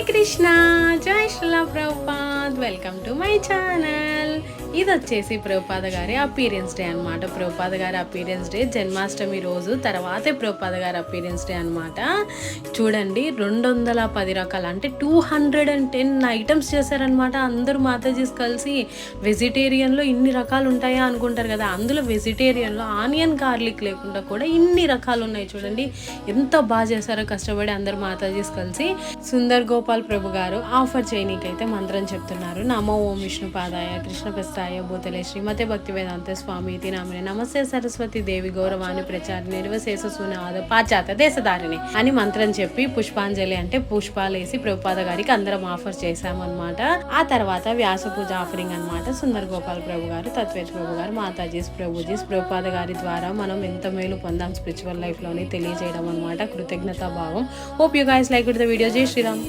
కృష్ణ జై Sreela Prabhupad welcome to my channel. ఇది వచ్చేసి ప్రభుపాద గారి అపీరియన్స్ డే అనమాట. ప్రభుపాద గారి అపీరియన్స్ డే జన్మాష్టమి రోజు తర్వాతే ప్రభుపాద గారి అపీరియన్స్ డే అనమాట. చూడండి 210 రకాలు అంటే 210 ఐటమ్స్ చేశారనమాట. అందరూ మాతాజీస్ కలిసి వెజిటేరియన్లో ఇన్ని రకాలు ఉంటాయా అనుకుంటారు కదా, అందులో వెజిటేరియన్లో ఆనియన్ గార్లిక్ లేకుండా కూడా ఇన్ని రకాలు ఉన్నాయి. చూడండి ఎంత బాగా చేశారో కష్టపడి అందరు మాతాజీస్ కలిసి. సుందర్ గోపాల్ ప్రభు గారు ఆఫర్ చేయనీకైతే మంత్రం చెప్తున్నారు. నమో ఓం విష్ణు పాదాయ కృష్ణ ప్రస్థాయ భూతలే శ్రీమతే భక్తి వేదాంత స్వామి ఇది నామనే నమస్తే సరస్వతి దేవి గౌరవాన్ని ప్రచారి నిర్వశేష సునాద పాశ్చాత్య దేశధారిణి అని మంత్రం చెప్పి పుష్పాంజలి అంటే పుష్పాలు వేసి ప్రభుపాద గారికి అందరం ఆఫర్ చేశామన్నమాట. ఆ తర్వాత వ్యాస పూజ ఆఫరింగ్ అనమాట. సుందర్ గోపాల్ ప్రభు గారు, తత్వేజ్ ప్రభు గారు, మాతాజీస్ ప్రభుజీస్ ప్రభుపాద గారి ద్వారా మనం ఎంత మేలు పొందాం స్పిరిచువల్ లైఫ్ లోని తెలియజేయడం అనమాట. కృతజ్ఞతా భావం. Hope you guys like the video. జై శ్రీరామ్.